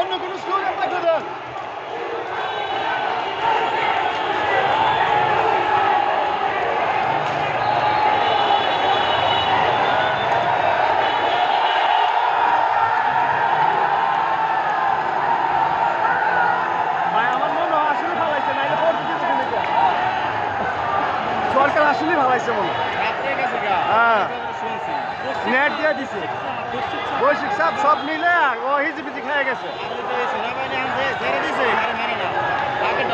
অন্য কোনো স্লোগান থাকলে দেন। ভাই আমার মনে হয় আসলে ভালাইছে, নাইলে পরবর্তীতে কিনেছে। সরকার আসলেই ভালাইছে মনে হয়। হ্যাঁ নেট দিয়ে দিছে, বৈশিক সব মিলে ও হিজিবিজি খেয়ে গেছে। সেনাবাহিনী আনছে ছেড়ে দিছে, আরে মানে না আগের